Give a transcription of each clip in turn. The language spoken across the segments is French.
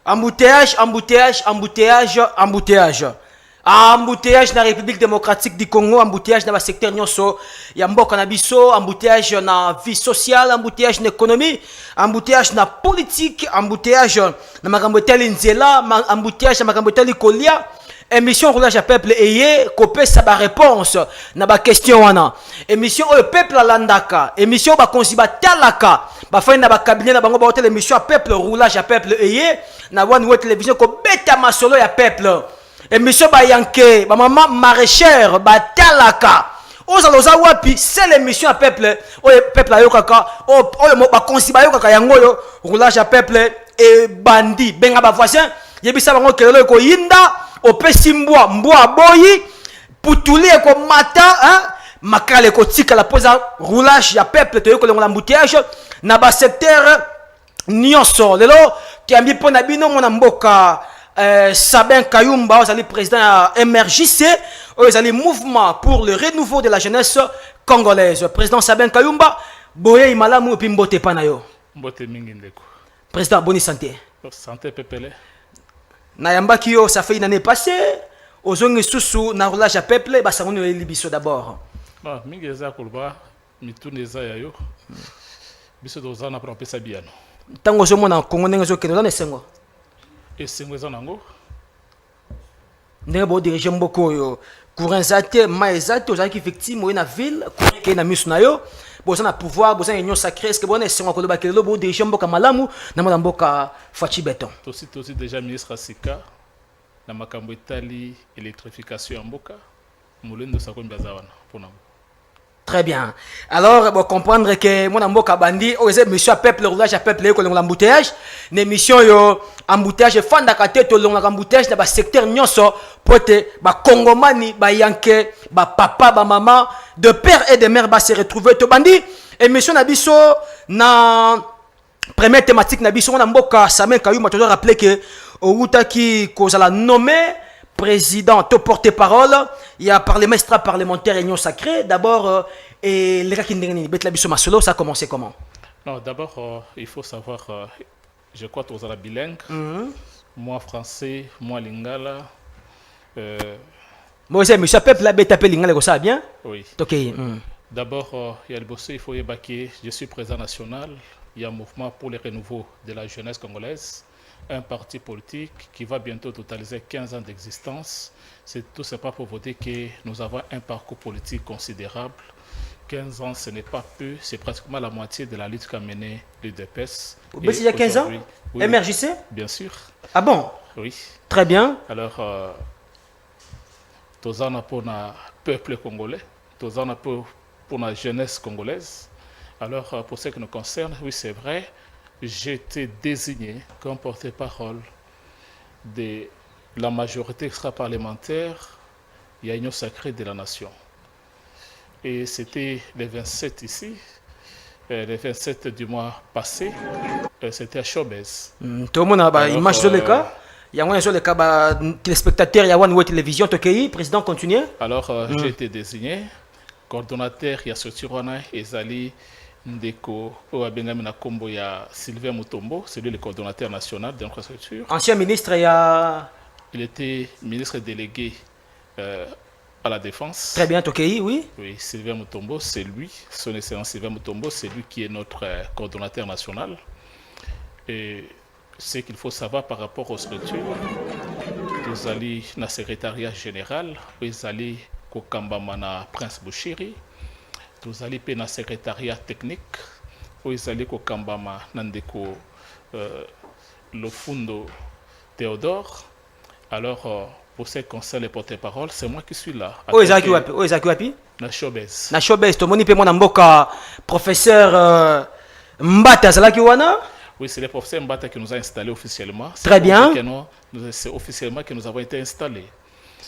Embouteillage, embouteillage, embouteillage, embouteillage. Embouteillage dans la République démocratique du Congo, embouteillage dans le secteur nyonso, ya mboka na biso, embouteillage dans la vie sociale, embouteillage dans l'économie, embouteillage dans la politique, embouteillage dans makambo teli nzela, embouteillage dans makambo teli kolia. Émission roulage à peuple eye kopé sa ba réponse na ba question wana. Émission o peuple landaka, émission ba konsiba talaka, ba fa na ba cabinet na bango ba hotel émission à peuple roulage à peuple eye na one way télévision ko beta masolo ya peuple. Émission ba yanke, ba maman maraîchère ba talaka. Ozaloza wapi c'est l'émission à peuple o peuple ayokaka o ba konsiba yokaka yango yo roulage à peuple et bandi benga ba voisin yebisa bango kelelo ko yinda opesi mbwa boyi putuli ko mata hein makale ko tika la posa roulage ya peuple to yoko l'embouteillage na ba secteur nyonso lelo kiambi pona bino mona mboka Sabin Kayumba ozali président ya MRJC ozali mouvement pour le renouveau de la jeunesse congolaise. Président Sabin Kayumba boye malamu epi mbote pana yo mbote mingi ndeko président boni santé santé pepele Nayamba Kyo, ça fait une année passée. Aux ongles sous na roulage à peuple, bah ça on est libiso d'abord. Bah, mingeza kulba, mituneza yayo. Biso dozana pour pesa biano. Tango zo mona Congo nengo zo keno na sengo. Et sengo zanango. Ndenge bo diriger mboko yo. Courant zate, maizate, aux qui effectivement na ville, qui na misu na yo. Boza na pouvoir, boza union sacrée, est-ce que bon sengo ko ba kelo bo diriger mboka malamu na mona mboka fachi beton. Aussi déjà ministre Asika na makambo etali électrification mboka mulendo sakombi zawana pona. Très bien. Alors, bon, comprendre que mon amboka bandi, osez monsieur peuple roulage à peuple ko l'embouteillage, une émission yo embouteillage fanda kate to l'embouteillage dans ba secteur nyonso pote ba kongomani ba yanke ba papa ba maman de père et de mère ba se retrouver to bandi émission na biso na première thématique na biso on amboka Sabin Kayumba tu dois rappeler que outaki kozala nommé président, te porte-parole, il y a parlement extra-parlementaire et union sacrée. D'abord, et les gens ça a commencé comment? Non, d'abord, il faut savoir, je crois que tu es bilingue. Moi français, moi lingala. Moi, je suis peuple la bête appelé lingala, ça bien? Oui. Ok. D'abord, il y a le bossé, il faut y baquer. Je suis président national. Il y a un mouvement pour le renouveau de la jeunesse congolaise. Un parti politique qui va bientôt totaliser 15 ans d'existence. C'est tout simplement pour vous dire que nous avons un parcours politique considérable. 15 ans, ce n'est pas peu, c'est pratiquement la moitié de la lutte qu'a menée l'UDPS. Il y a 15 ans oui, MRJC? Bien sûr. Ah bon? Oui. Très bien. Alors, tous en pour le peuple congolais, tous en pour la jeunesse congolaise. Alors, pour ce qui nous concerne, oui, c'est vrai. J'ai été désigné comme porte-parole de la majorité extra-parlementaire, il y a une union sacrée de la nation. Et c'était le 27 ici, le 27 du mois passé, c'était à Chobez. Tout le monde a une image de l'écart. Il y a un téléspectateur, il y a une télévision, président continue. Alors, j'ai été désigné coordonnateur, il y a ce Tirana et Zali. Ndeko Oabengami Kombo ya Sylvain Mutombo, c'est lui le coordonnateur national de l'infrastructure. Ancien ministre, il était ministre délégué à la défense. Très bien, Tokei, oui. Oui, Sylvain Mutombo, c'est lui, son excellence Sylvain Mutombo, c'est lui qui est notre coordonnateur national. Et ce qu'il faut savoir par rapport aux structures, vous allez dans le secrétariat général, vous allez au Kambamana Prince Bouchiri. Vous allez dans le secrétariat technique, vous allez au Kambama Nandeko Lofundo Théodore. Alors, pour ce qui concerne les porte-parole, c'est moi qui suis là. Où est-ce que Na Chobez. Na Chobez, tout le monde peut m'emboka professeur Mbata Zalakiwana. Oui, c'est le professeur Mbata qui nous a installés officiellement. Très bien. C'est officiellement que nous avons été installés.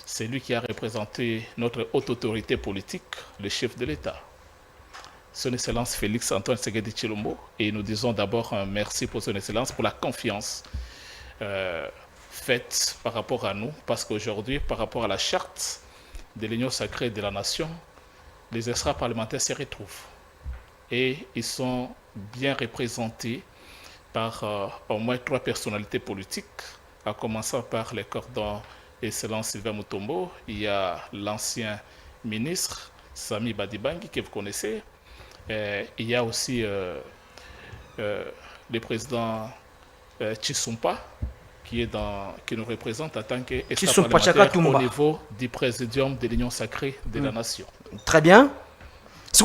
C'est lui qui a représenté notre haute autorité politique, le chef de l'État. Son Excellence Félix Antoine Tshisekedi Tshilombo, et nous disons d'abord un merci pour Son Excellence pour la confiance faite par rapport à nous, parce qu'aujourd'hui, par rapport à la charte de l'Union sacrée de la nation, les extra-parlementaires se retrouvent et ils sont bien représentés par au moins 3 personnalités politiques, à commencer par les cordons excellent Sylvain Mutombo. Il y a l'ancien ministre Sami Badibangi que vous connaissez. Il y a aussi le président Chisumpa qui nous représente en tant qu'État parlementaire au niveau du présidium de l'Union sacrée de la nation. Très bien.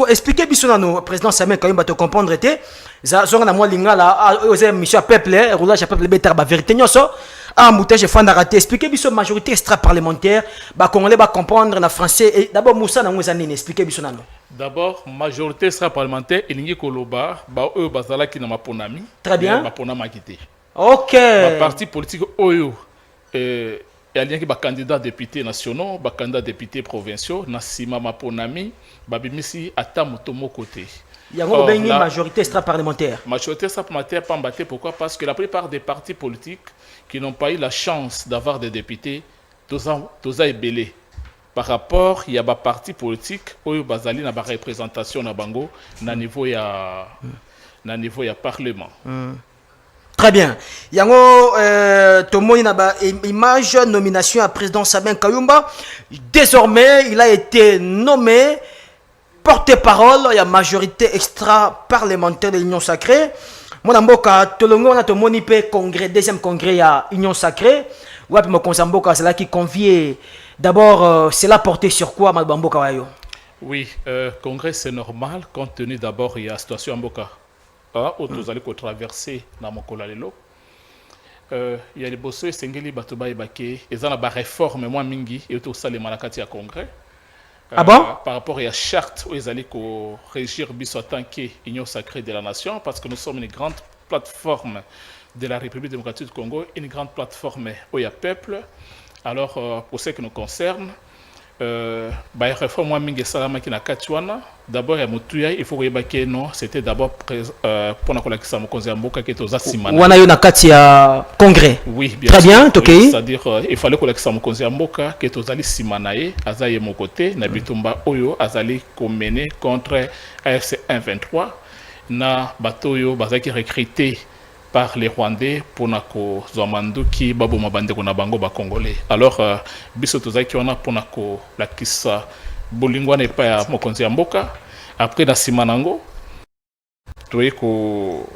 Expliquez bien au président Samuel Kayumba te comprendre te zonga na moi lingala aux mission peuple roulage à peuple betar ba vérité nyoso ah moutage fanda raté expliquez bien majorité extra parlementaire ba congolais ba comprendre na français et d'abord Moussa na ngweza nini expliquez bien nano. D'abord majorité extra parlementaire elingi koloba ba oyo bazala ki na maponami. Très bien. Ba ponama kité. OK. Ba parti politique oyo il y a des candidats députés nationaux, des candidats députés provinciaux, Nassima Maponami, Babimisi Atamutomo côté. Il y a une majorité extra-parlementaire. Majorité extra-parlementaire, pourquoi? Parce que la plupart des partis politiques qui n'ont pas eu la chance d'avoir des députés, tous ont ébélé. Par rapport, il y a des partis politiques où bazali na ba représentation na bango na niveau ya parlement. Très bien. Yango tomoni na ba image nomination à président Samuel Kayumba. Désormais, il a été nommé porte-parole de la majorité extra-parlementaire de l'Union sacrée. Mon amboka tolongo na tomoni pe congrès deuxième congrès à Union sacrée. Wapi mo konsamboka c'est là qui convie d'abord cela porté sur quoi mabamboka wayo. Oui, congrès c'est normal compte tenu d'abord il y a situation amboka. Où nous allons traverser dans mon colalelo. Il y a des bosseux sengeli batuba ibake et ça na ba réforme moi mingi et tout ça les malakati à congrès. Ah bon? Par rapport à la charte où ils allaient régir biso tant qu'union sacrée de la nation parce que nous sommes une grande plateforme de la République démocratique du Congo, une grande plateforme où il y a peuple. Alors pour ce qui nous concerne, bah réforme moi mingi salama qui na katiwana d'abord ya mutuya il faut que non c'était d'abord pour na kolakisa mokonzi ya mboka keto za simana wana yo na kati ya congrès. Oui bien très sûr. Bien OK Oui, c'est-à-dire il fallait kolakisa mokonzi ya mboka keto zali simana ye azaye mon côté na bitumba oyo azali mener contre AFC 123 na batoyo bazaki recruter par les Rwandais pour nako zomanduki babo mabande ko na bango ba congolais. Alors biso tozaki wana pour nako la kisa bolingwa ne pa ya mokonzi ya mboka après na simanango toyeko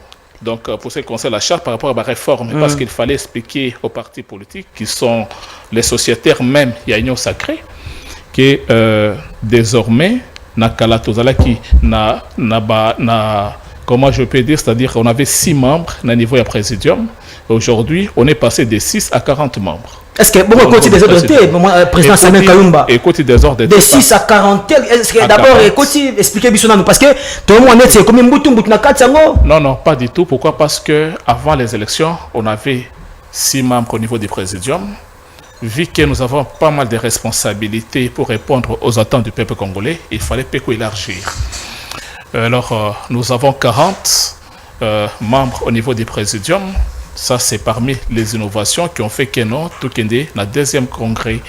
donc pour ce qui concerne la charte par rapport à la réforme parce qu'il fallait expliquer aux partis politiques qui sont les sociétaires même il y a union sacrée que désormais na kala tozalaki na comment je peux dire, c'est-à-dire qu'on avait 6 membres au niveau du présidium. Aujourd'hui, on est passé de 6 à 40 membres. Est-ce que bon côté des ordres président Samuel Kayumba écoutez des ordres de 6 à 40 est-ce que d'abord écoutez expliquez bien nous parce que tout le monde est comme mbutu na katsango. Non, pas du tout. Pourquoi? Parce que avant les élections, on avait 6 membres au niveau du présidium. Vu que nous avons pas mal de responsabilités pour répondre aux attentes du peuple congolais, il fallait élargir. Alors, nous avons 40 membres au niveau du présidium. Ça, c'est parmi les innovations qui ont fait que nous, tout le deuxième congrès,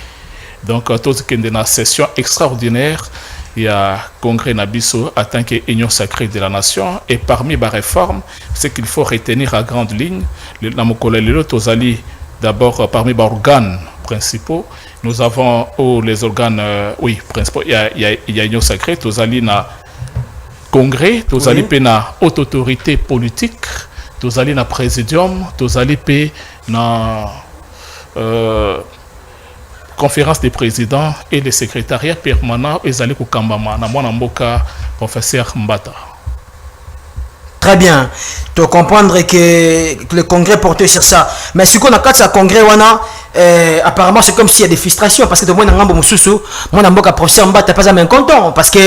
donc tout la session extraordinaire, il y a congrès Nabiso en tant qu'union sacrée de la nation. Et parmi les réformes, ce qu'il faut retenir à grande ligne, d'abord parmi les organes principaux, nous avons les organes, principaux, il y a union sacrée, congrès, tous allez na haute autorité politique, tous allez na présidium, tous allez na conférence des présidents et des secrétariats permanents et allez kambama na mwana mboka professeur Mbata. Très bien. Tu comprendre que le congrès portait sur ça. Mais ce qu'on a quand ça congrès wana apparemment c'est comme s'il y a des frustrations parce que de moi ngambo mususu mon amboka professeur Mbata pas jamais content parce que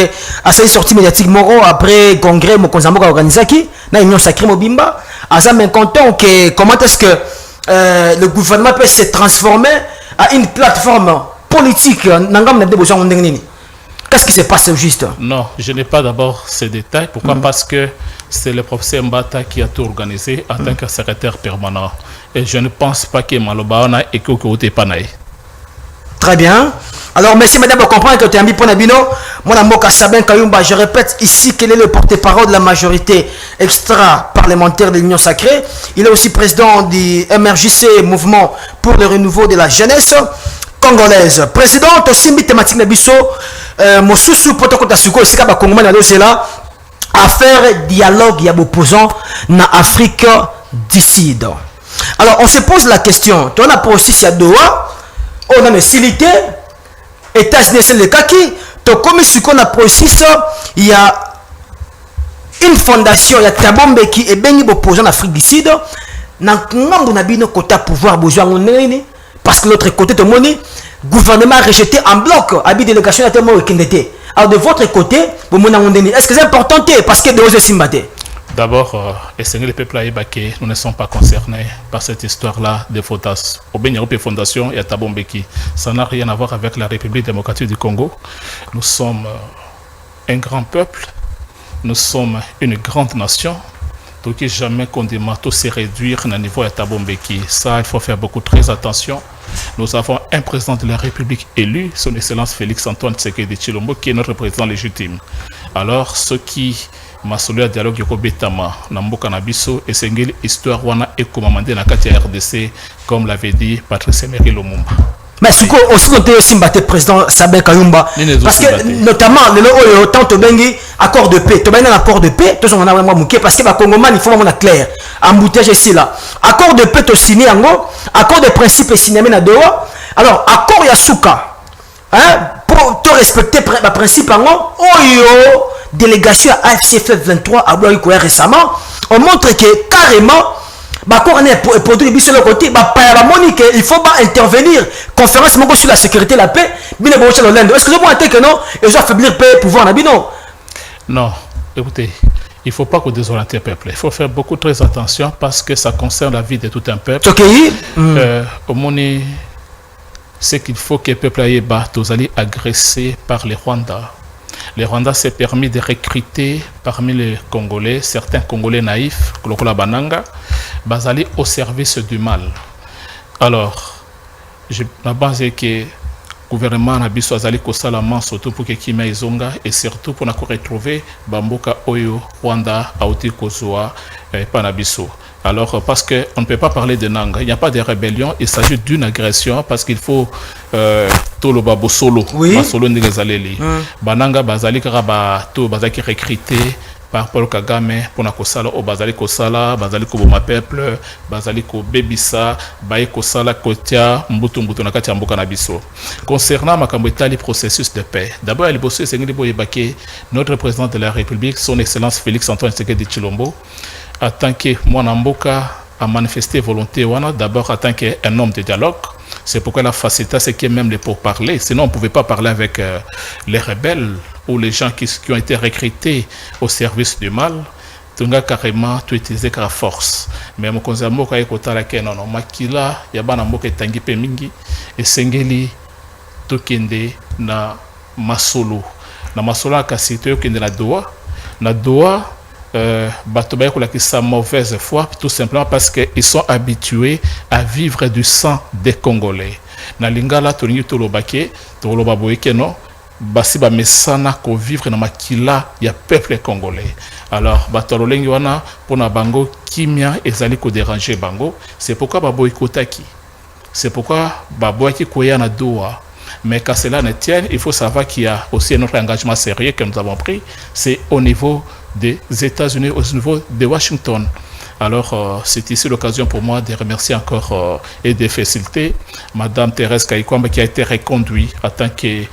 à sa sortie médiatique moro après congrès mo konzamboka organisaki na union sacrée mobimba à jamais content que comment est-ce que le gouvernement peut se transformer à une plateforme politique nangam na besoin on nini. Qu'est-ce qui se passe au juste? Non, je n'ai pas d'abord ces détails. Pourquoi? Parce que c'est le professeur Mbata qui a tout organisé en tant que secrétaire permanent. Et je ne pense pas que Malobaona et Koko Tepanaï. Très bien. Alors, merci madame pour comprendre que tu as mis pour Nabino. Mon Mboka Sabin Kayumba, je répète ici qu'il est le porte-parole de la majorité extra-parlementaire de l'Union Sacrée. Il est aussi président du MRJC, Mouvement pour le renouveau de la jeunesse congolaise. Président, aussi une thématique de Bisso, Mosusu, Potokota Suko, ici, Kongomani, là, à faire dialogue, il y a opposant dans l'Afrique du Sud. Alors, on se pose la question, on a pour aussi, il y a Doha, on a une silité, États-Unis, c'est le cas qui, comme ce qu'on a processé, il y a une fondation, il y a Tabombe qui est bien opposant en Afrique du Sud. Dans le côté pouvoir, parce que l'autre côté, tout le monde, le gouvernement a rejeté en bloc la délégation. Alors de votre côté, est-ce que c'est important parce que de Simbaté? D'abord, le peuple Aïbaké, nous ne sommes pas concernés par cette histoire-là de fondation. Au Bénin, fondation et à Tabombeki. Ça n'a rien à voir avec la République démocratique du Congo. Nous sommes un grand peuple, nous sommes une grande nation. Donc, jamais qu'on demande tout se réduire au niveau à Tabombeki. Ça, il faut faire beaucoup très attention. Nous avons un président de la République élu, son Excellence Félix Antoine Tshisekedi Tshilombo, qui est notre président légitime. Alors, ceux qui Masolo dialogue yoko betama na mboka na biso esengeli histoire wana ekomamande na kati ya RDC comme l'avait dit Patrice Emery Lumumba. Mais ce qu'on aussi noté aussi le président Sabin Kayumba parce que notamment le temps to bengi accord de paix to bengi un accord de paix to on a vraiment mouké parce que ba Congomani il faut vraiment clair embouteillage ici là accord de paix to signé yango accord de principe signé na Doha alors accord ya suka hein pour te respecter ba principe yango oyo délégation à AFCF 23 à Blois récemment, on montre que carrément, pour le côté, il faut intervenir. Conférence sur la sécurité et la paix, est-ce que vous pensez que non, ils ont affaiblir le paix pouvoir non, écoutez, il ne faut pas qu'on désoriente le peuple. Il faut faire beaucoup très attention parce que ça concerne la vie de tout un peuple. Au monde, c'est qu'il faut que le peuple aille agressé par les Rwandais. Le Rwanda s'est permis de recruter parmi les Congolais, certains Congolais naïfs, Kolokola Bananga, basés au service du mal. Alors, je pense que le gouvernement a besoin de Kosalaman, surtout pour que Kimia Izonga, et surtout pour retrouver Bamboka Oyo, Rwanda, Aouti Kozoa, Panabiso. Alors, parce qu'on ne peut pas parler de Nanga, il n'y a pas de rébellion, il s'agit d'une agression parce qu'il faut Tolo Babo Solo, Solo Nigazaleli. Bananga Bazali Karaba, to Bazaki recruté par Paul Kagame pour Nakosala, au Bazali Kosala, Bazali Koboma Peuple, Bazali Ko Bebisa, Baye Kosala Kotia, Mbutu Mbutu Nakati Mboka Nabiso. Concernant Makambeta, le processus de paix, d'abord, il bosse notre président de la République, son Excellence Félix Antoine Tshisekedi Tshilombo, en tant que Mwanamboka a manifesté volonté, d'abord en tant qu'un homme de dialogue. C'est pourquoi la facilité, c'est qu'il y a même les pourparlers. Sinon, on ne pouvait pas parler avec les rebelles ou les gens qui ont été recrutés au service du mal. Tu as carrément tout utilisé qu'à force. Mais mon conseil, non, non, makila, yabana mboka tangi pe mingi, et sengeli, tokende na masolo. Na masolo, a kasité, kende na Doha. Na Doha, Batobaye qui sa mauvaise foi tout simplement parce qu'ils sont habitués à vivre du sang des Congolais. Na lingala tolingi tolobake toloba boyeke no basi ba mesana ko vivre na makila ya peuple congolais. Alors batololengi wana pona bango kimia ezali ko déranger bango, c'est pourquoi baboykotaki. C'est pourquoi baboyaki koya na Doha. Mais qu'à cela ne tienne, il faut savoir qu'il y a aussi un autre engagement sérieux que nous avons pris, c'est au niveau des États-Unis, au niveau de Washington. Alors, c'est ici l'occasion pour moi de remercier encore et de féliciter Madame Thérèse Kayikwamba qui a été reconduite en tant que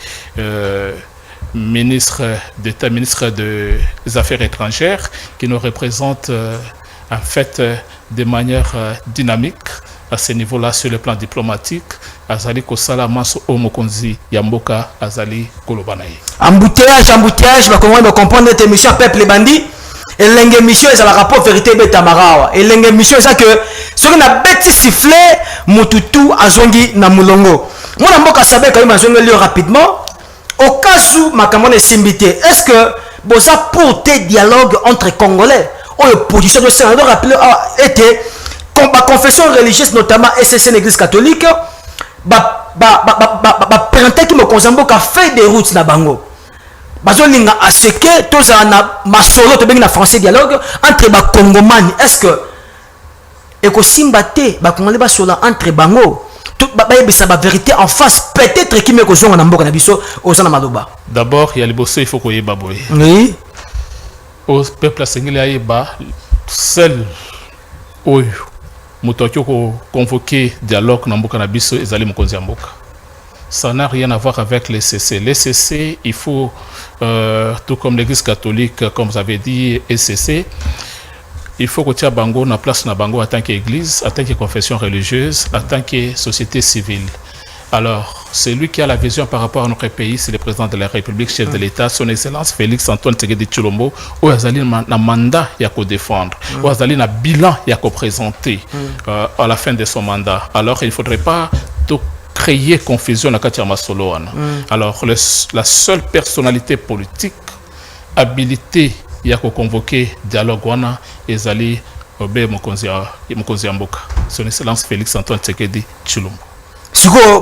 ministre d'État, ministre des Affaires étrangères, qui nous représente en fait de manière dynamique à ce niveau-là sur le plan diplomatique. Azali Kosala Maso Omokonzi Yamboka Azali Kolobanaï. Embouteillage, bah comment on comprend cette émission Peuple Bandi. Et l'émission est à la rapport vérité Betamarawa. Et l'émission est ça que ce qu'on a bêti sifflé, Mututu Azongi Namulongo. Moi, Namboka Sabé, quand même, Azongi rapidement. Au cas où Makamon est simbité, est-ce que ça pour tes dialogues entre Congolais, ou l'opposition de Sénat, rappelé, était la confession religieuse, notamment SSN Église catholique, présenté qui me concerne beaucoup à faire des routes na bango. bazolinga aseke tozala na masolo tobengi na français dialogue entre bakongomani. Est-ce que ekosimba te bakongomani basola entre bango bayebisa ba vérité en face, peut-être qui me kozonga na mboka na biso ozana maloba. D'abord il y a liboso il faut koyeba boye. Oui. Au peuple asengeli ayeba seul oyo moto ko convoquer dialogue na mboka na biso ezali mokonzi ya mboka. Ça n'a rien à voir avec les CC. Les CC, il faut, tout comme l'Église catholique, comme vous avez dit, et CC, il faut que tu aies Bango na place na Bango en tant qu'Église, en tant que confession religieuse, en tant que société civile. Alors, celui qui a la vision par rapport à notre pays, c'est le président de la République, chef de l'État, son Excellence Félix Antoine Tshisekedi Tshilombo, où Azali na mandat y a qu'à défendre, où Azali na bilan y a qu'à présenter à la fin de son mandat. Alors, il ne faudrait pas tout créer confusion à Katia Masoloana. Alors, la seule personnalité politique habilitée il y a qu'à convoquer dialogue wana ezali Obe Mokonzi Mboka, son Excellence Félix Antoine Tshisekedi Tshilombo. Siko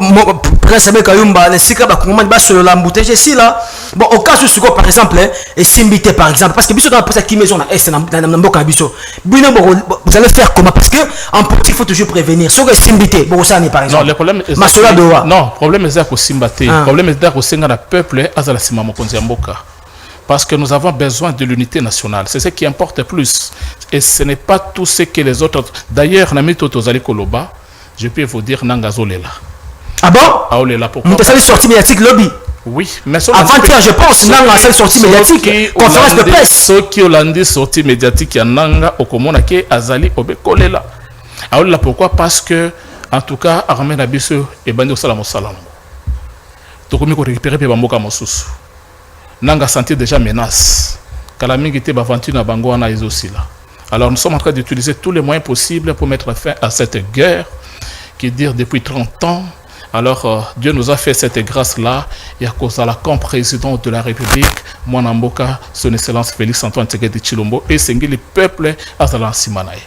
Prince Abe Kayumba les sika bakongomani baso la mbouteje si là bon au cas où siko par exemple et simbité par exemple parce que biso dans la qui maison na est na mboka biso bino vous allez faire comment parce que en politique il faut toujours prévenir soko simbité bon ça par exemple non le problème est masola doa non problème est ko simbate problème est ko senga na peuple azala sima mokonzi ya mboka parce que nous avons besoin de l'unité nationale c'est ce qui importe plus et ce n'est pas tout ce que les autres d'ailleurs na mito tozali koloba. Je peux vous dire Nangazolela. Ah bon? Ah, Olela, pourquoi? Vous avez sorti médiatique lobby. Oui, mais avant-hier, je pense, Nanga a sorti médiatique, conférence de presse. Ceux qui ont landé sorti médiatique, il y a Nanga, Okomona, qui Azali, Obekolela. Ah, Olela, pourquoi? Parce que, en tout cas, Armée Nabiso et Bandi Salam Salam. Tokomi ko récupérer Bamboka Mosusu. Nanga senti déjà menace. Kalamingi te bavantu na bango ana aussi là. Alors nous sommes en train d'utiliser tous les moyens possibles pour mettre fin à cette guerre qui dure depuis 30 ans. Alors, Dieu nous a fait cette grâce-là. Et à cause de la comme président de la République, Mwanamboka, son Excellence Félix Antoine Tshisekedi Tshilombo, et c'est le peuple à Zalan Simanaï.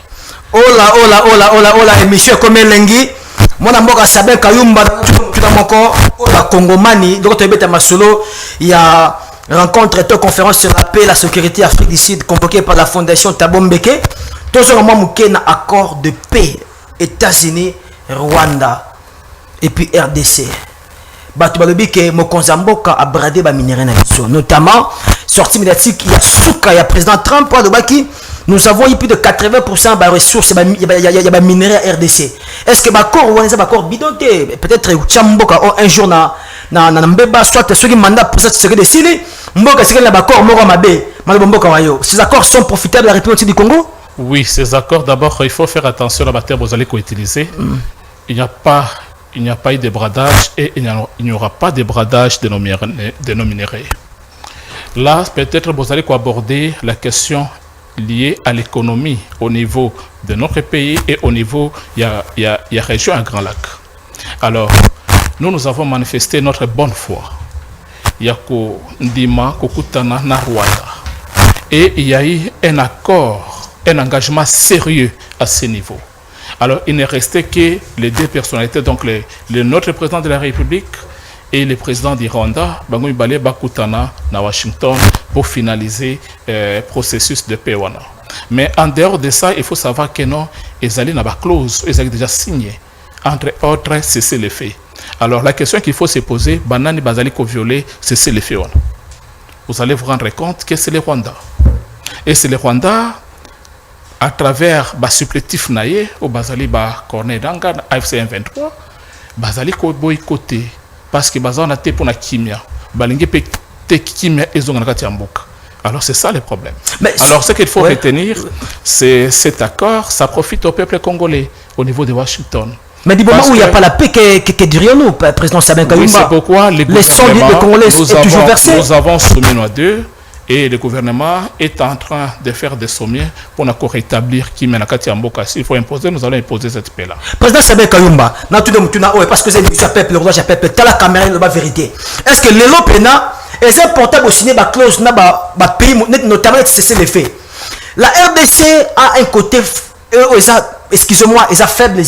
Oh là, et monsieur comme Lengi, Mwanamboka Sabin Kayumba, tout dans mon corps, la Congomani, donc tu es Masolo, il y a rencontre et conférence sur la paix et la sécurité Afrique du Sud convoquée par la fondation Thabo Mbeki. Tous les moments où accord de paix États-Unis, Rwanda et puis RDC. Batubalobi que Mokonzi Mboka a bradé ba minerai na biso, notamment sortie médiatique il y a Souka, il y a président Trump pour Baki. Nous avons eu plus de 80% de ressources, il y a minerai à RDC. Est-ce que Bakor ou un accord bidonté peut-être Chamboka un jour na mbeba soit ceux qui mandat pour ça se décider Mboka c'est que Bakor moko mabe Mboka wayo. Ces accords sont profitables à la République du Congo? Oui, ces accords d'abord il faut faire attention à la terre vous allez co-utiliser. Il n'y a pas eu de bradage et il n'y aura pas de bradage de nos minerais. Là, peut-être vous allez aborder la question liée à l'économie au niveau de notre pays et au niveau, il y a région à Grand Lac. Alors, nous avons manifesté notre bonne foi. Il y a Ndima, Kokutana, na Rwanda. Et il y a eu un accord, un engagement sérieux à ce niveau. Alors, il ne restait que les deux personnalités, donc notre président de la République et le président du Rwanda, Bangoui Balé Bakutana, na Washington, pour finaliser le processus de paix. Mais en dehors de ça, il faut savoir que non, ils allaient dans la clause, ils avaient déjà signé, entre autres, cesser les faits. Alors, la question qu'il faut se poser, Banani Bazali ko violé, cesser les faits. Vous allez vous rendre compte que c'est le Rwanda. Et c'est le Rwanda, à travers le supplétif naïe, au Bazali ba Corneille Danga, AFC 23, Bazali ko boycotté. Parce que Bazan a été pour la kimia. Balingue peut kimia et zonganakambouk. Alors c'est ça le problème. Alors ce qu'il faut retenir, c'est cet accord, ça profite au peuple congolais au niveau de Washington. Mais du moment où il n'y a pas la paix, que dirions-nous, président Sabin Kayumba? Oui, c'est pourquoi les Congolais est toujours versé. Nous avons soumis nos deux. Et le gouvernement est en train de faire des sommiers pour nous rétablir qui mène à Katiamboka. S'il faut imposer, nous allons imposer cette paix-là. Président Sabin Kayumba, parce que c'est le peuple, le roi, le peuple, t'as la caméra, la vérité. Est-ce que l'Europe est important pour signer la clause dans le pays, notamment cesser les faits? La RDC a un côté, excusez-moi, ils sont faibles,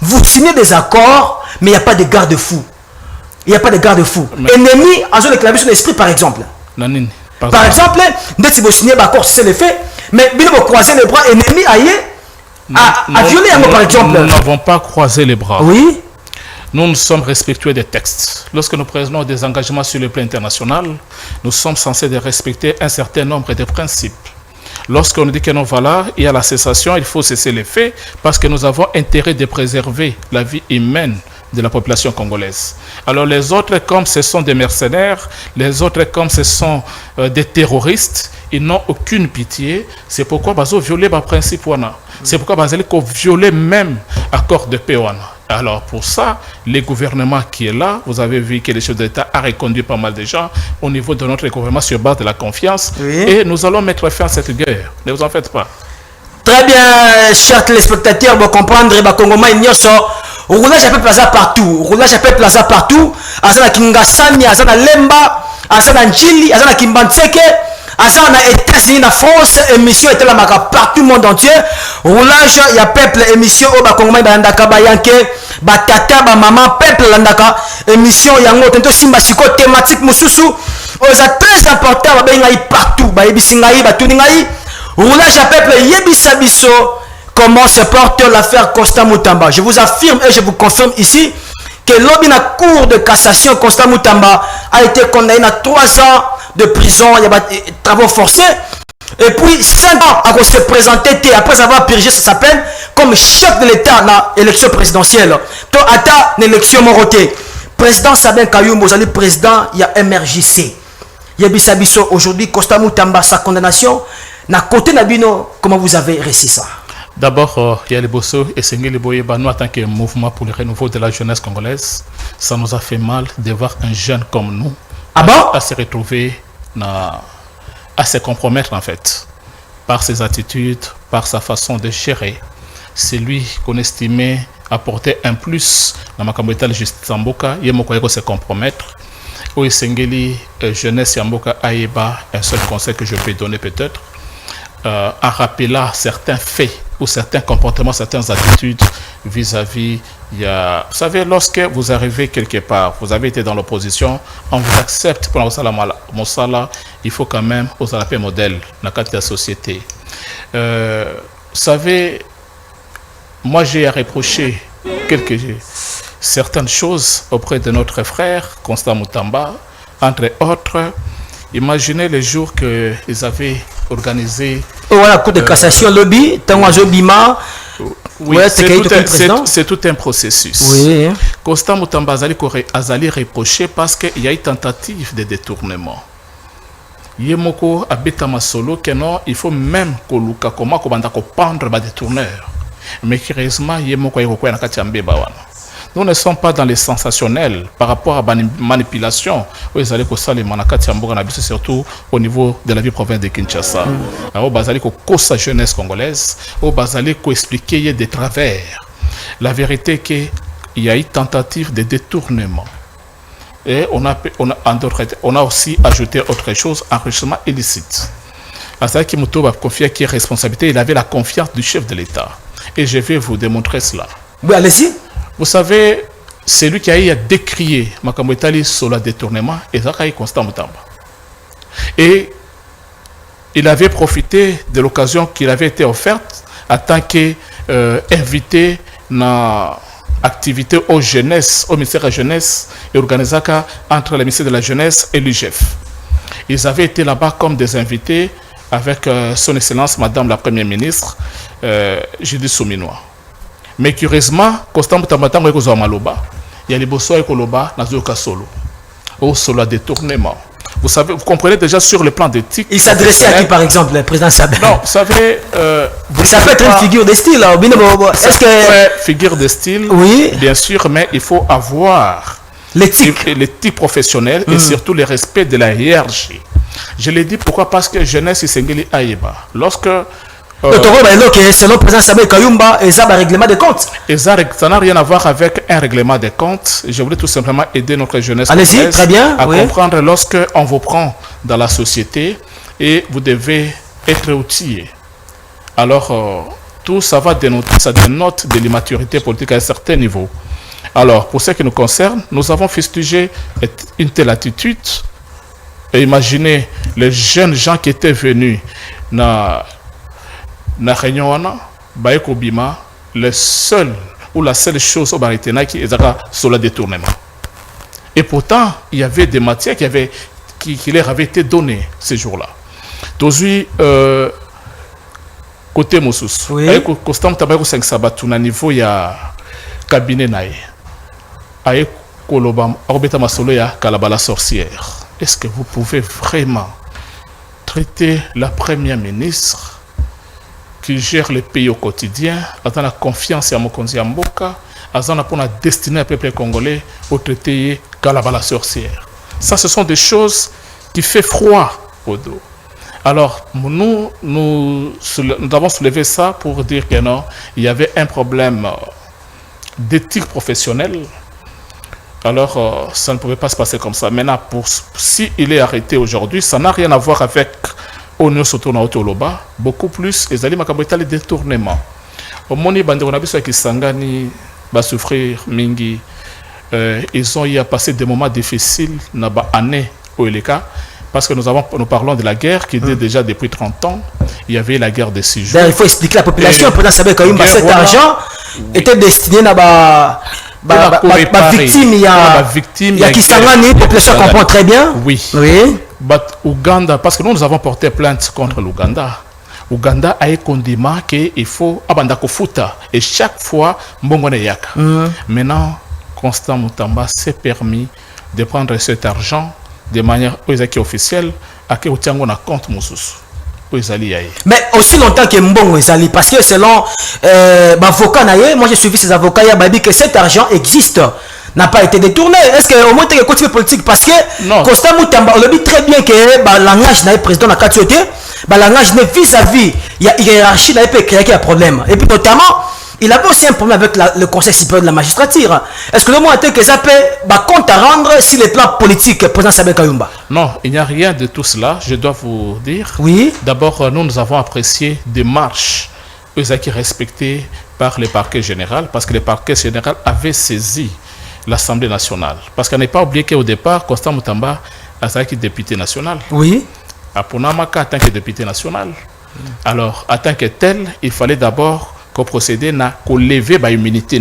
vous signez des accords, mais il n'y a pas de garde-fou. Il n'y a pas de garde-fou. Ennemi, en zone de clavier sur l'esprit, par exemple. Nanini. Par exemple, si vous signez d'accord, c'est le fait, mais vous croisez les bras, ennemi à violer par exemple. Nous n'avons pas croisé les bras. Oui. Nous sommes respectueux des textes. Lorsque nous prenons des engagements sur le plan international, nous sommes censés de respecter un certain nombre de principes. Lorsqu'on dit que non, voilà, il y a la cessation, il faut cesser les faits parce que nous avons intérêt de préserver la vie humaine de la population congolaise. Alors les autres, comme ce sont des mercenaires, les autres, comme ce sont des terroristes, ils n'ont aucune pitié. C'est pourquoi ils ont violé le principe. C'est pourquoi ils ont violé même l'accord de paix. Alors pour ça, le gouvernement qui est là, vous avez vu que le chef d'État a reconduit pas mal de gens au niveau de notre gouvernement sur base de la confiance. Oui. Et nous allons mettre fin à cette guerre. Ne vous en faites pas. Très bien, chers téléspectateurs, vous comprendre, les Congolais, ils sont roulage à peu plaza partout. Roulage à peu plaza partout. Azana Kingasani, Azana Lemba, Azana Njili, Azana Kimbanseke. Azana États-Unis, la France, émission était là partout le monde entier. Roulage, il y a peuple, émission au Bakongomai, Bandaka, Bayanke, Batata, Maman, peuple, Landaka, émission, Yango, Tento Simba Siko, thématique, Moussousou. C'est très important, Bayangaï partout, Bayibisingaï, Batuningaï. Roulage à peuple, Yebisabiso. Comment se porte l'affaire Constant Moutamba? Je vous affirme et je vous confirme ici que l'objet cour de cassation Constant Moutamba a été condamné à 3 ans de prison, il y a des travaux forcés, et puis 5 ans à se présenter après avoir purgé sa peine comme chef de l'État dans l'élection présidentielle. To ata l'élection moroté. Président Sabin Kayumba, vous allez président, il y a MRJC. Yebisabiso aujourd'hui Constant Moutamba, sa condamnation. Na côté Nabino, comment vous avez réussi ça? D'abord, il y a les Bosso et Sengeli Boyeba, nous en tant que mouvement pour le renouveau de la jeunesse congolaise, ça nous a fait mal de voir un jeune comme nous à se retrouver, à se compromettre en fait, par ses attitudes, par sa façon de gérer. C'est lui qu'on estimait apporter un plus dans ma communauté justice Mboka, il y a se compromettre. Oui, Sengeli, jeunesse Mboka Aïeba, un seul conseil que je peux donner peut-être, en rappelant certains faits ou certains comportements, certaines attitudes vis-à-vis, vous savez, lorsque vous arrivez quelque part, vous avez été dans l'opposition, on vous accepte pour la Moussala, il faut quand même vous appeler modèle dans la société. Vous savez, moi j'ai à reprocher certaines choses auprès de notre frère Constant Moutamba, entre autres. Imaginez les jours qu'ils avaient organisé. Voilà, coup de cassation, lobby, Tanwazo Bima. Oui, c'est tout un processus. Oui. Constant Moutamba Azali reproché parce qu'il y a eu tentative de détournement. Yemoko Abeta Masolo, que non, il faut même que comment pendre les détourneurs. Mais curieusement, Yemoko Yoko Nakatiambe Bawana. Nous ne sommes pas dans les sensationnels par rapport à la manipulation. Ils allaient surtout au niveau de la vie province de Kinshasa. Ils allaient sa jeunesse congolaise. Ils allaient expliquer des travers. La vérité est qu'il y a eu tentative de détournement. Et on a aussi ajouté autre chose, enrichissement illicite. C'est-à-dire qu'il m'a confié qui est responsabilité. Il avait la confiance du chef de l'État. Et je vais vous démontrer cela. Oui, allez-y. Vous savez, c'est lui qui a eu à décrier Makambo Etali sur le détournement et ça a eu Constant Moutamba. Et il avait profité de l'occasion qui lui avait été offerte en tant qu'invité dans l'activité aux jeunesse, au ministère de la jeunesse et organisé entre le ministère de la jeunesse et l'UGF. Ils avaient été là-bas comme des invités avec son excellence Madame la Première ministre Judith Souminois. Mais curieusement, Constant Moutamba est au Maloba. Il y a les Bosso et Koloba dans le solo. Au solo détournement. Vous savez, vous comprenez déjà sur le plan d'éthique. Il s'adressait à qui par exemple, le président Sabin? Non, vous savez. Ça peut être une figure de style. Est-ce que. Figure de style, oui. Bien sûr, mais il faut avoir l'éthique professionnelle et surtout le respect de la hiérarchie. Je l'ai dit pourquoi? Parce que jeunesse Sengeli Aïeba. Lorsque. Selon le président Sabin Kayumba, et ça un règlement de comptes. Et ça n'a rien à voir avec un règlement de comptes. Je voulais tout simplement aider notre jeunesse très bien, à comprendre lorsque on vous prend dans la société et vous devez être outillé. Alors, tout ça va dénoter, ça dénote de l'immaturité politique à un certain niveau. Alors, pour ce qui nous concerne, nous avons fustigé une telle attitude Et imaginez les jeunes gens qui étaient venus na réunion bima, le seul ou la seule chose au baritena qui est sur le détournement. Et pourtant, il y avait des matières qui leur avaient été données ces jours-là. Aujourd'hui, côté Moussous, avec Constant Tabaco 5 Sabatou, na niveau ya cabinet naïe, avec Kolobam, Orbeta Masolo ya Kalabala sorcière. Est-ce que vous pouvez vraiment traiter la première ministre qui gère le pays au quotidien, dans la confiance à Mokonzi Mboka, pour la destinée au peuple congolais, au traité Kalabala sorcière? Ça, ce sont des choses qui font froid au dos. Alors, nous avons soulevé ça pour dire que non, il y avait un problème d'éthique professionnelle. Alors, ça ne pouvait pas se passer comme ça. Maintenant, si il est arrêté aujourd'hui, ça n'a rien à voir avec Onyo Sotona Otoloba, beaucoup plus, les alliés makabota les détournements. Au moni banderonabiso qui sangani va souffrir mingi. Ils ont y a passé des moments difficiles dans ba année au Eleka. Parce que nous parlons de la guerre qui était déjà depuis 30 ans. Il y avait la guerre de 6 jours. Il faut expliquer la population. Pour savoir que cet argent était destiné à victime. Il y a qui s'engage, la population comprend très bien. Oui. Ouganda, parce que nous avons porté plainte contre l'Ouganda. Ouganda a un condiment qu'il faut abandako futa. Et chaque fois, mbongone yaka. Maintenant, Constant Mutamba s'est permis de prendre cet argent de manière officielle à que on a compte Moussous. Mais aussi longtemps que Mbongo Ezali, parce que selon moi j'ai suivi ces avocats, il y a dit que cet argent existe, n'a pas été détourné. Est-ce que au moins tu es côté politique? Parce que Constant Mutamba, on le dit très bien que le langage n'est président de la Katioté, le langage n'est vis-à-vis, il y a hiérarchie, il peut créer un problème. Et puis notamment, il avait aussi un problème avec le Conseil supérieur de la magistrature. Est-ce que le mot était que ça peut compte à rendre sur les plans politiques, président Sabin Kayumba? Non, il n'y a rien de tout cela, je dois vous dire. Oui. D'abord, nous avons apprécié des marches qui respectées par le parquet général, parce que le parquet général avait saisi l'Assemblée nationale. Parce qu'on n'est pas oublié qu'au départ, Constant Mutamba a été député national. Oui. À Ponamaka, en tant que député national. Alors, en tant que tel, il fallait d'abord qu'on procédait à lever l'immunité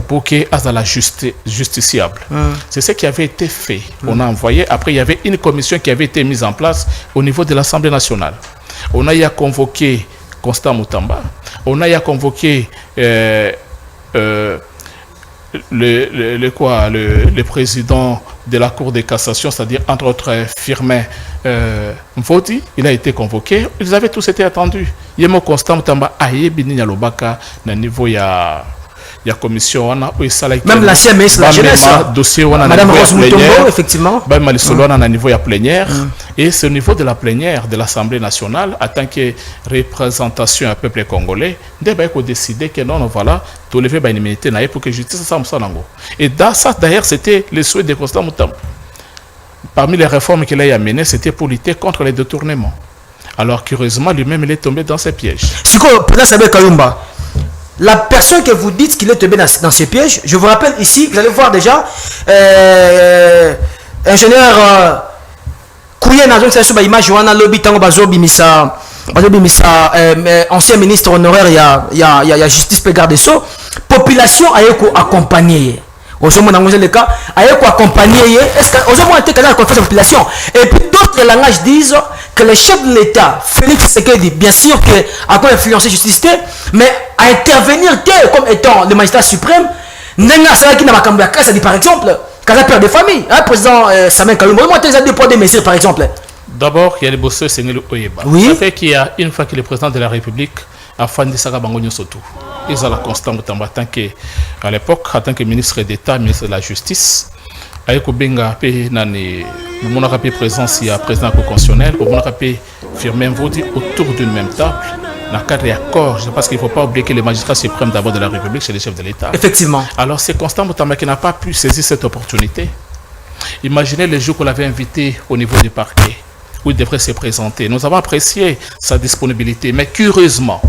pour qu'il y ait la justiciable. C'est ce qui avait été fait. On a envoyé, après il y avait une commission qui avait été mise en place au niveau de l'Assemblée nationale. On a y a convoqué Constant Mutamba, on a y a convoqué le président de la Cour de cassation, c'est-à-dire entre autres Firmin Mvodi, il a été convoqué. Ils avaient tous été attendus. Yemo Constant Mutamba aye bini na lobaka na niveau ya commission wana ou même l'ancien ministre de la jeunesse dossier wana Madame Rose Mutombo effectivement ba malisolo na niveau ya plénière et c'est au niveau de la plénière de l'Assemblée nationale en tant que représentation du peuple congolais débat ko décider que non voilà to lever ba immunité na pour que justice ça nango. Et dans ça d'ailleurs c'était le souhait de Constant Mutamba. Parmi les réformes qu'il a menées, c'était pour lutter contre les détournements. Alors curieusement lui-même il est tombé dans ces pièges. C'est quoi président Sabin Kayumba? La personne que vous dites qu'il est tombé dans ces pièges, je vous rappelle ici, vous allez voir déjà, ingénieur Kouyen a donné sur l'image, Johanna Lobby, Tango Bazobimisa, ancien ministre honoraire, il y a Justice Pegardeso, population a été accompagnée. Au sommet dans le cas, a été accompagnée. Est-ce que au moins été la population? Et puis d'autres langages disent que le chef de l'État, Félix Tshisekedi, bien sûr que a influencé la justice, mais à intervenir comme étant le magistrat suprême, Nenga Salaki n'a pas dit par exemple, quand père de famille, hein, président Samuel Kayumba, moi tu as des poids de mesures par exemple. D'abord, il y a les bosseurs Sénégal Oyeba. Oui. Ça fait qu'il y a une fois que le président de la République a fait des sagas Bangonio Soto. Ils ont la Constant Mutamba à l'époque, en tant que ministre d'État, ministre de la Justice. Avec Benga nani mon présence il y a président constitutionnel au mon Firmin Mvodi autour d'une même table dans le cadre d'accord parce qu'il ne faut pas oublier que les magistrats suprêmes d'abord de la République c'est les chefs de l'État. Effectivement. Alors c'est Constant Mutamba qui n'a pas pu saisir cette opportunité. Imaginez les jours qu'on l'avait invité au niveau du parquet où il devrait se présenter. Nous avons apprécié sa disponibilité, mais curieusement,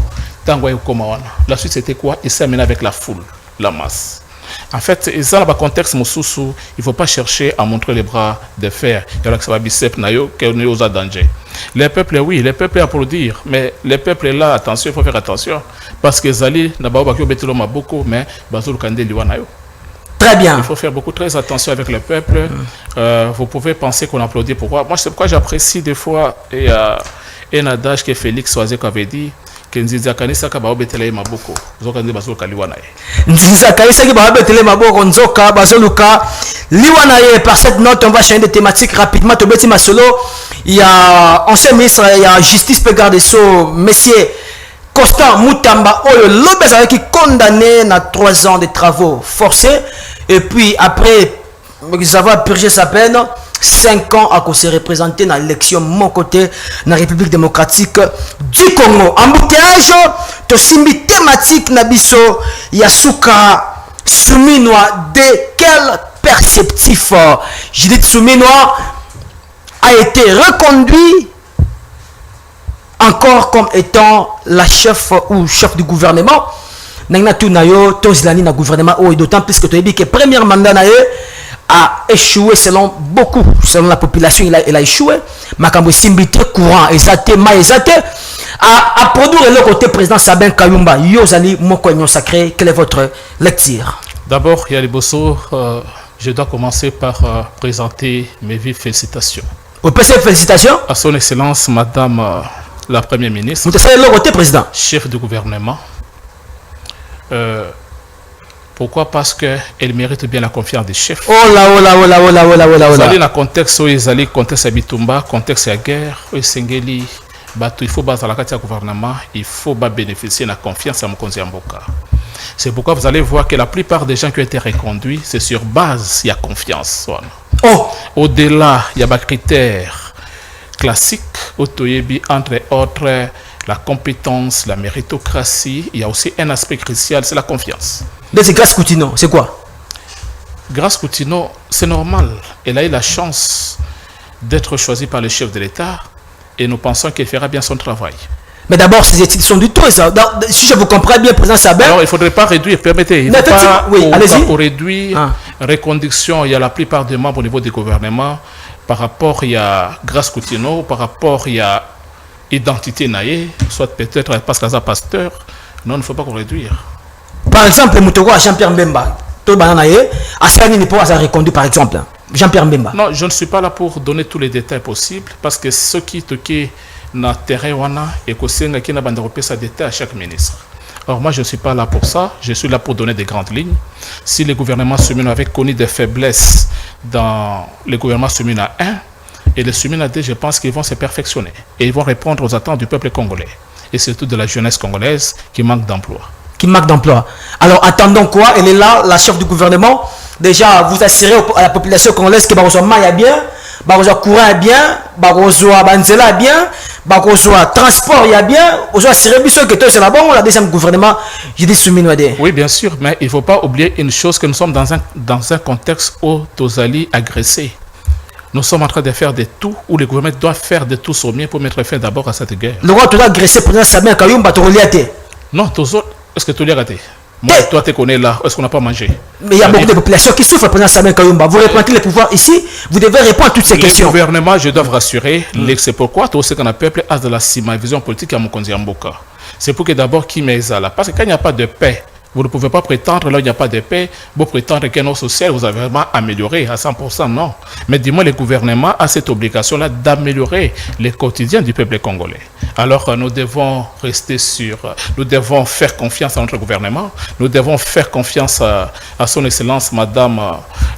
la suite c'était quoi? Il s'est amené avec la foule, la masse. En fait, dans le contexte Moussoussou, il ne faut pas chercher à montrer les bras de fer. Il y a que ça va bicep nayo qui est aux danger. Les peuples, oui, les peuples applaudir, mais les peuples là, attention, il faut faire attention parce que Zali n'a pas beaucoup, mais Bazou Kandé Liwanayo. Très bien. Il faut faire très attention avec le peuple. Vous pouvez penser qu'on applaudit. Pourquoi? Moi, c'est pourquoi j'apprécie des fois un adage que Félix Oazeko avait dit. Nziza kanisa ka baobetele maboko zoka nze bazoluka liwana ye. Nziza kanisa ki baobetele maboko nzoka bazoluka liwana ye. Par cette note, on va changer de thématique rapidement. Tobeti Masolo, il y a ancien ministre, il y a justice pe garde so monsieur Constant Moutamba Oyo Lopez avec qui condamné à 3 ans de travaux forcés et puis après ça va purger sa peine. 5 ans à se représenter dans l'élection mon côté dans la République démocratique du Congo. Embouteillage, to simbi thématique nabiso Yasuka Souminois. De quel perceptif Judith Souminois a été reconduit encore comme étant la chef ou chef du gouvernement. Nangna tunayo tozilani na gouvernement et d'autant plus que tu as dit que premier mandat nae a échoué selon beaucoup, selon la population, il a échoué. Makambo simbité courant, exaté, ma exaté. À produire le côté président Sabin Kayumba, Yozali Mokoignon Sacré, quelle est votre lecture? D'abord, Yaliboso, je dois commencer par présenter mes vives félicitations. Au PC, félicitations. À son Excellence, Madame la Première Ministre. Vous êtes le côté président. Chef du gouvernement. Pourquoi? Parce qu'elle mérite bien la confiance des chefs. Oh là, oh là, oh là, oh là, oh là, oh là, oh là. Dans le contexte où ils allaient, contexte à Bitumba, contexte à guerre, où Sengeli, il faut baser la carte du gouvernement, il faut bénéficier de la confiance à Mokonzi Mboka. C'est pourquoi vous allez voir que la plupart des gens qui ont été reconduits, c'est sur base, il y a confiance. Oh. Au-delà, il y a des critères classiques, entre autres, la compétence, la méritocratie, il y a aussi un aspect crucial, c'est la confiance. C'est Grace Koutino, c'est quoi? Grace Koutino, c'est normal. Elle a eu la chance d'être choisie par le chef de l'État et nous pensons qu'elle fera bien son travail. Mais d'abord, ces études sont du tout. Ça. Si je vous comprends bien, président Sabin. Alors, il ne faudrait pas réduire, permettez. Il ne faut pas réduire, reconduction. Il y a la plupart des membres au niveau du gouvernement. Par rapport, il y a Grace Koutino, par rapport, il y a identité naïe, soit peut-être parce qu'elle est pasteur. Non, il ne faut pas qu'on réduire. Par exemple, Moutoro à Jean-Pierre Mbemba, tout le monde a ça n'est pas reconduit par exemple. Jean-Pierre Mbemba. Non, je ne suis pas là pour donner tous les détails possibles parce que ce qui toquait na terrain wana et que qui n'a pas de sa détail à chaque ministre. Alors moi je ne suis pas là pour ça, je suis là pour donner des grandes lignes. Si le gouvernement Soumino avait connu des faiblesses dans le gouvernement Soumino 1 et le Soumino 2, je pense qu'ils vont se perfectionner et ils vont répondre aux attentes du peuple congolais et surtout de la jeunesse congolaise qui manque d'emploi. Qui manque d'emploi. Alors attendons quoi? Elle est là, la chef du gouvernement. Déjà, vous assurez à la population congolaise que Barozo Maya bien, Barozo courant bien, Barozo Banzela bien, Barozo transport y a bien, Barozo assuré que c'est là bon, la deuxième gouvernement, j'ai dit Soumino. Oui, bien sûr, mais il ne faut pas oublier une chose, que nous sommes dans un contexte où Tozali agressé. Nous sommes en train de faire de tout, où le gouvernement doit faire de tout son mieux pour mettre fin d'abord à cette guerre. Le roi doit agresser président Sabin Kayumba, non, Tozo. Est-ce que tu l'as raté? Moi, toi, tu connais là. Est-ce qu'on n'a pas mangé? Mais il y a beaucoup de populations qui souffrent, président Sabin Kayumba. Vous représentez le pouvoir ici, vous devez répondre à toutes ces questions. Le gouvernement, je dois vous rassurer, c'est pourquoi tout ce qu'on a peuple a de la vision politique à Mokonzi Mboka. C'est pour que d'abord, qui met ça là? Parce que quand il n'y a pas de paix, vous ne pouvez pas prétendre, là où il n'y a pas de paix, vous prétendre qu'un ordre social, vous avez vraiment amélioré à 100%, non. Mais dis-moi, le gouvernement a cette obligation-là d'améliorer le quotidien du peuple congolais. Alors, nous devons nous devons faire confiance à notre gouvernement, nous devons faire confiance à son Excellence, Madame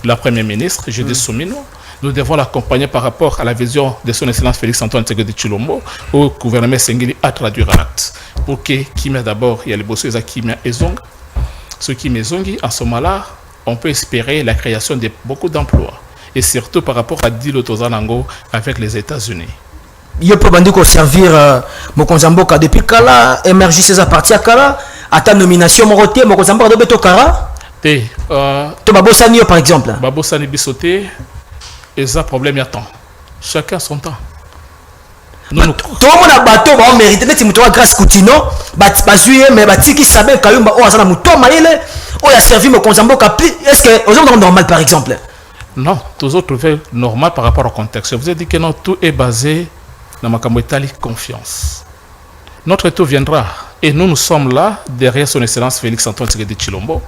la Première Ministre, Judith Soumino. Nous devons l'accompagner par rapport à la vision de son Excellence Félix Antoine Tshisekedi Tshilombo, où le gouvernement Sengeli a traduit en acte. Pour que Kimia d'abord, il y a les bosses à Kimia et Zong. Ce qui est Zongi, en ce moment-là, on peut espérer la création de beaucoup d'emplois. Et surtout par rapport à Dilo Tozanango avec les États-Unis. Il peut servir Mokonzi Mboka depuis Kala, émerger ses partis à Kala, à ta nomination, Moroté, Mokonzi Mboka de Beto Kara. To Babosani par exemple. Babosani Bissoté, et ça problème y a temps. Chacun son temps. Tout le monde a bateau, on mérite. Mais si Grâce Koutino, mais Batiki Sabin Kayumba, on a Mouto Maïle, il a servi mon Konzamboka. Est-ce que aux gens normal par exemple? Non, toujours trouvé normal par rapport au contexte. Je vous ai dit que non, tout est basé dans ma confiance. Notre tour viendra et nous sommes là derrière son excellence Félix Antoine Tshisekedi Tshilombo.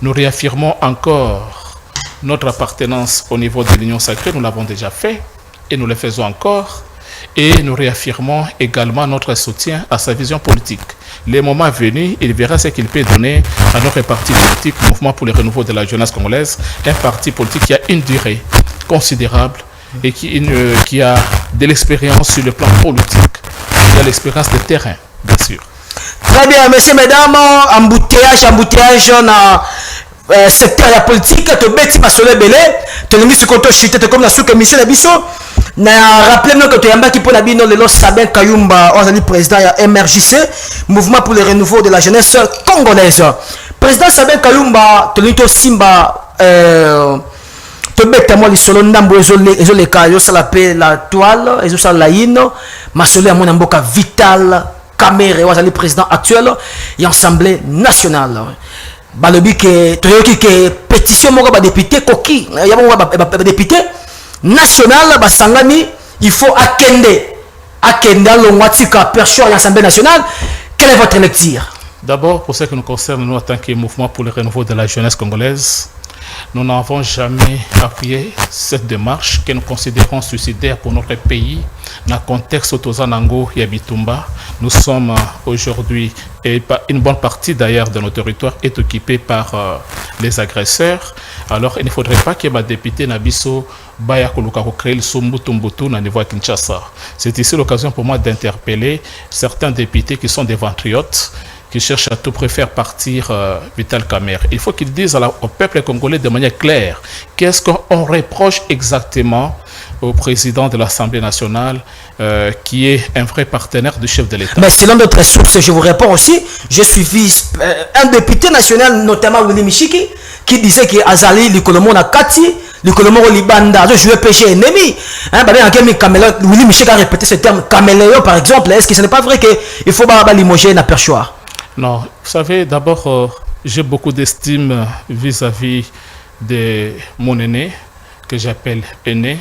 Nous réaffirmons encore notre appartenance au niveau de l'Union sacrée, nous l'avons déjà fait et nous le faisons encore. Et nous réaffirmons également notre soutien à sa vision politique. Les moments venus, il verra ce qu'il peut donner à notre parti politique, Mouvement pour le renouveau de la jeunesse congolaise, un parti politique qui a une durée considérable et qui a de l'expérience sur le plan politique, qui a l'expérience de terrain, bien sûr. Très bien, messieurs, mesdames, embouteillage dans secteur de la politique, tu bêtis ma soleil belé, tu as mis ce compte chute comme la sous-commission d'Abisso. Rappelez-nous que tu as qui pour la bino le Sabin Kayumba, président de MRJC, Mouvement pour le renouveau de la jeunesse congolaise. Président Sabin Kayumba, tu as Simba, tu bêtes moi les solos n'ambo les cailloux, ça l'appelle la toile, et ça la ino, ma soleil à mon amboka vital, Kamere, le président actuel et Assemblée nationale. Balobi que tu as pétition mon député Koki, il y a député national basangani, il faut akende longwatika percho à l'Assemblée nationale. Quelle est votre lecture? D'abord, pour ce qui nous concerne, nous en tant que mouvement pour le renouveau de la jeunesse congolaise, nous n'avons jamais appuyé cette démarche que nous considérons suicidaire pour notre pays. Dans le contexte Otozanango et Abitumba, nous sommes aujourd'hui, et une bonne partie d'ailleurs de nos territoires est occupée par les agresseurs. Alors il ne faudrait pas que les députés Nabiso Baya Koluka créent le Sombutumbutu au niveau de Kinshasa. C'est ici l'occasion pour moi d'interpeller certains députés qui sont des ventriotes, qui cherchent à tout prix faire partir Vital Kamerhe. Il faut qu'ils disent au peuple congolais de manière claire qu'est-ce qu'on reproche exactement au président de l'Assemblée nationale qui est un vrai partenaire du chef de l'État. Mais selon d'autres sources, je vous réponds aussi, j'ai suivi un député national, notamment Willy Michiki, qui disait que Azali, le Kolomo na Kati, le Kolomo Libanda, je jouais PG ennemi. Willy Michiki a répété ce terme, caméléon par exemple. Est-ce que ce n'est pas vrai qu'il faut limoger na perchoir? Non, vous savez, d'abord, j'ai beaucoup d'estime vis-à-vis de mon aîné, que j'appelle aîné,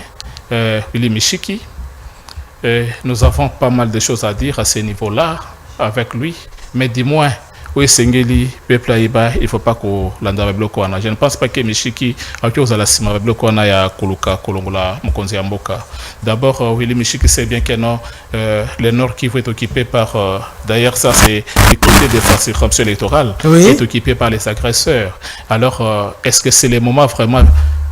Willy Michiki. Nous avons pas mal de choses à dire à ce niveau-là avec lui, mais dis-moi, oui, Sengeli, peuple Aïba, il ne faut pas qu'on l'anda bloqué. Je ne pense pas que Michiki a été aux alasima bloqué ya Koluka, Kolongola, Mokonzi Amboka. D'abord, Willy Michiki sait bien que non, le Nord Kivu est occupé par, d'ailleurs, ça c'est le côté des circonscriptions électorales, oui, est occupé par les agresseurs. Alors, est-ce que c'est le moment vraiment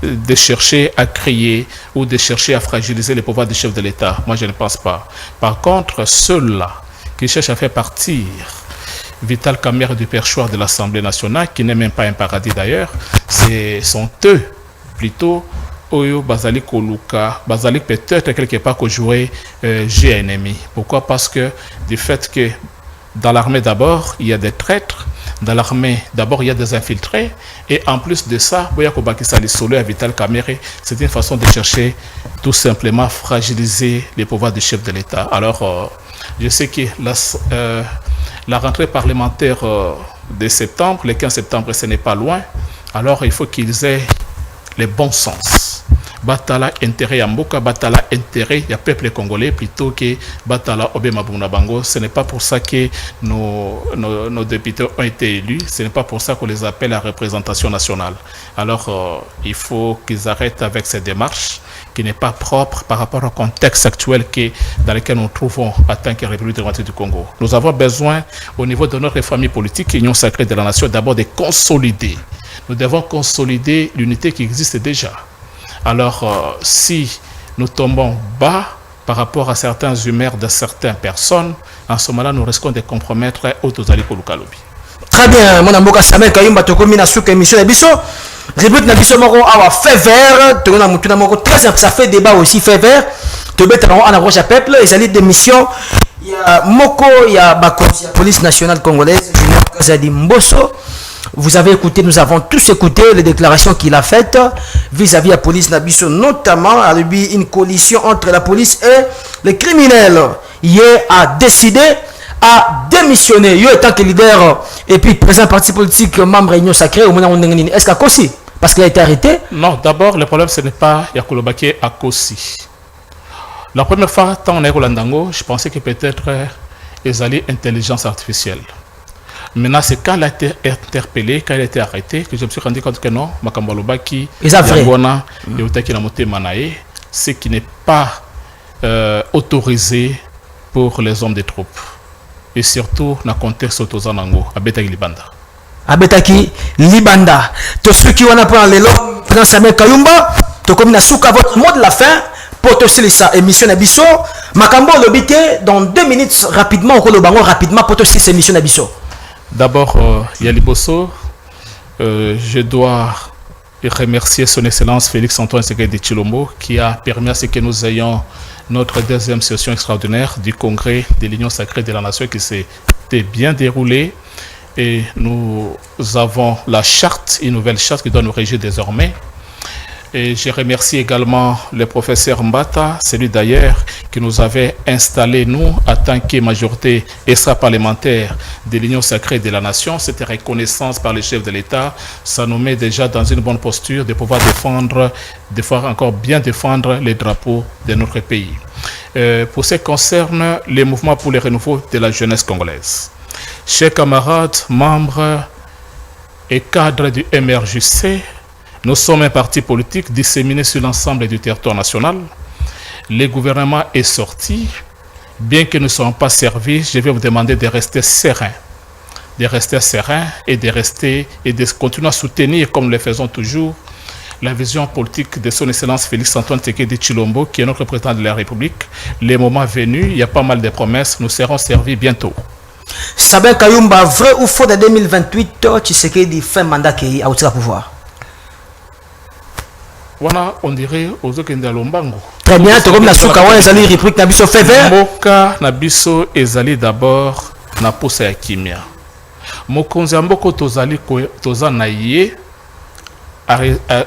de chercher à crier ou de chercher à fragiliser les pouvoirs du chef de l'État? Moi, je ne pense pas. Par contre, ceux-là qui cherchent à faire partir Vital Kamerhe du perchoir de l'Assemblée nationale, qui n'est même pas un paradis d'ailleurs, sont eux plutôt Oyo Bazali Koluka, Bazali peut-être quelque part que jouer j'ai un ennemi. Pourquoi? Parce que du fait que dans l'armée d'abord, il y a des traîtres, dans l'armée d'abord, il y a des infiltrés, et en plus de ça, Boya Kobakisa Solo à Vital Kamerhe, c'est une façon de chercher tout simplement fragiliser les pouvoirs du chef de l'État. Alors, je sais que la rentrée parlementaire de septembre, le 15 septembre, ce n'est pas loin. Alors, il faut qu'ils aient le bon sens. Batala intérêt à Mboka, batala intérêt à peuple congolais plutôt que batala Obema Bundabango. Ce n'est pas pour ça que nos députés ont été élus. Ce n'est pas pour ça qu'on les appelle à représentation nationale. Alors, il faut qu'ils arrêtent avec cette démarche qui n'est pas propre par rapport au contexte actuel dans lequel nous nous trouvons en tant que République démocratique du Congo. Nous avons besoin, au niveau de notre famille politique, Union sacrée de la nation, d'abord de consolider. Nous devons consolider l'unité qui existe déjà. Alors, si nous tombons bas par rapport à certains humeurs de certaines personnes, en ce moment-là, nous risquons de compromettre Otozali Kolukalobi. Très bien, mon amour, Sabin Kayumba, Tokomi na souk émission Nabiso. République Nabiso Moro a fait vert, ça fait débat aussi, fait vert. Tobet en approche à peuple, ils allaient des missions. Il y a Moko, il y a Bakosi, la police nationale congolaise, Junior Kazadi Mbosso. Vous avez écouté, nous avons tous écouté les déclarations qu'il a faites vis-à-vis de la police Nabiso, notamment à lui une coalition entre la police et les criminels. Il a décidé à démissionner. Il étant que leader Et puis, président parti politique, membre réunion sacrée, au moment où est-ce qu'à Kossi? Parce qu'il a été arrêté? Non, d'abord, le problème, ce n'est pas Yakolobaki à Kossi. La première fois, quand on est au Landango, je pensais que peut-être ils allaient intelligence artificielle. Maintenant, c'est quand il a été interpellé, quand il a été arrêté, que je me suis rendu compte que non, Makambalobaki, Yangona, Yotaki Namote Manae, ce qui n'est pas autorisé pour les hommes des troupes. Et surtout, dans le contexte Otozanango, à Betaki Libanda. À Betaki Libanda. Tous ceux qui ont appris l'élo, président Samuel Kayumba, tu comme Nasuka, votre mot de la fin, pour te céder sa émission Nabiso. Makambo Lobité, dans 2 minutes, rapidement, on va rapidement pour te céder cette émission Nabiso. D'abord, Yaliboso, je dois remercier son Excellence Félix-Antoine Tshisekedi Tshilombo qui a permis à ce que nous ayons notre 2e session extraordinaire du Congrès de l'Union sacrée de la Nation qui s'est bien déroulée. Et nous avons la charte, une nouvelle charte qui doit nous régir désormais. Et je remercie également le professeur Mbata, celui d'ailleurs qui nous avait installé, nous, en tant que majorité extra-parlementaire de l'Union sacrée de la Nation. Cette reconnaissance par les chefs de l'État, ça nous met déjà dans une bonne posture de pouvoir défendre, de pouvoir encore bien défendre les drapeaux de notre pays. Pour ce qui concerne les mouvements pour le renouveau de la jeunesse congolaise, chers camarades, membres et cadres du MRJC, nous sommes un parti politique disséminé sur l'ensemble du territoire national. Le gouvernement est sorti. Bien que nous ne soyons pas servis, je vais vous demander de rester serein. De rester serein et de continuer à soutenir, comme nous le faisons toujours, la vision politique de son Excellence Félix-Antoine Tshisekedi Tshilombo, qui est notre président de la République. Le moment venu, il y a pas mal de promesses, nous serons servis bientôt. Sabin Kayumba, vrai ou faux de 2028, Tshisekedi fait mandat qui a au pouvoir? Wana on dirait aux okende lombango. Très bien, tu comme la souka wa ezali réplique na biso fait vert. Moka na biso ezali d'abord na posa ya kimia. Mokonzi mboko tozali toza na ye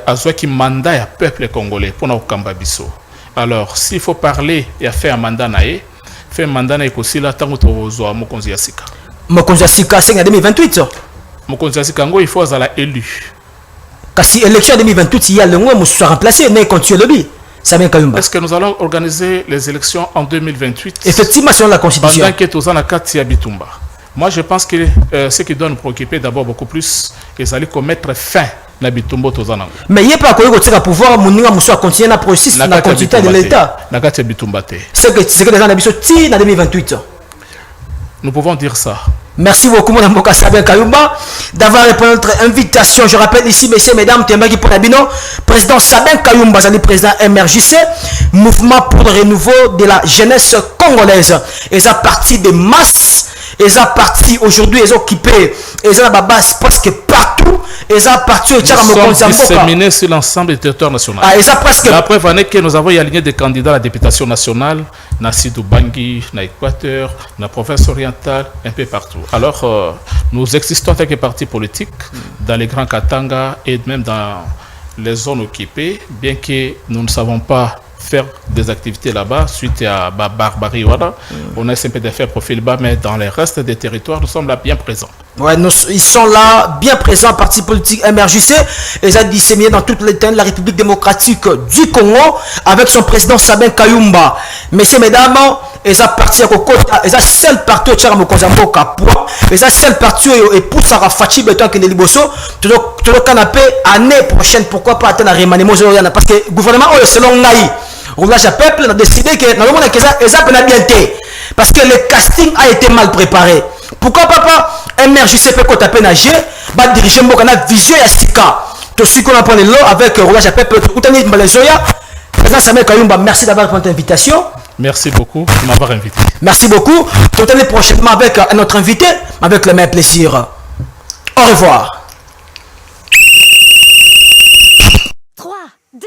azwa ki mandat ya peuple congolais pour na okamba biso. Alors, s'il faut parler et faire un mandat na ye, faire un mandat na ekosila tango tozwa mokonzi ya sika. Mokonzi ya sika c'est en 2028. Mokonzi ya sika ngo il faut azala élu. Si l'élection 2028, il y a le moins qui soit remplacé, mais continue le bi. Est-ce que nous allons organiser les élections en 2028? Effectivement, selon la Constitution. Pendant que tous en a 4 Bitumba. Moi, je pense que ce qui doit nous préoccuper d'abord beaucoup plus, c'est d'aller commettre fin à Bitumba Tozanango. Mais il n'y a pas de pouvoir, Mouninga Moussa continuer à processus dans la continuité de l'État. C'est que les gens ont en 2028. Nous pouvons dire ça. Merci beaucoup, mon ami Sabin Kayumba, d'avoir répondu à notre invitation. Je rappelle ici, messieurs, mesdames, Tembagi Ponabino, président Sabin Kayumba, président MRJC, mouvement pour le renouveau de la jeunesse congolaise. Ils ont parti de masse, ils ont parti aujourd'hui, ils ont occupé, ils ont la base presque partout. Ils ont parti au Tchad. Nous sommes disséminés sur l'ensemble du territoire national. La preuve en est que nous avons aligné des candidats à la députation nationale, na Sidou Bangui, na Équateur, na province orientale, un peu partout. Alors, nous existons en tant que parti politique dans les grands Katanga et même dans les zones occupées, bien que nous ne savons pas faire des activités là-bas suite à barbarie. Voilà. On a essayé de faire profil bas, mais dans les restes des territoires, nous sommes là bien présents. Ouais, ils sont là, bien présents, parti politique MRJC, et ils ont disséminé dans toute l'état de la République démocratique du Congo, avec son président Sabin Kayumba. Messieurs, mesdames, ils ont parti à Koko, ils ont seul parti au Tchara Mokozambo Kapua, ils ont seul parti et pour Sarah Fachi Beton Keneliboso, tout le canapé, année prochaine, pourquoi pas attendre à Remanemo, parce que le gouvernement, selon Naï, roulage à peuple, a décidé que dans le monde, ils ont bien été, parce que le casting a été mal préparé. Pourquoi papa MRJC peut taper nager, va diriger Mbokana vision ya sika. Tout ce qu'on apprend l'eau avec roulage à peuple, Outani Malazoya. Président Samuel Kayumba, merci d'avoir répondu à l'invitation. Merci beaucoup de m'avoir invité. Merci beaucoup. Tout à l'heure prochainement avec un autre invité, avec le même plaisir. Au revoir. 3, 2,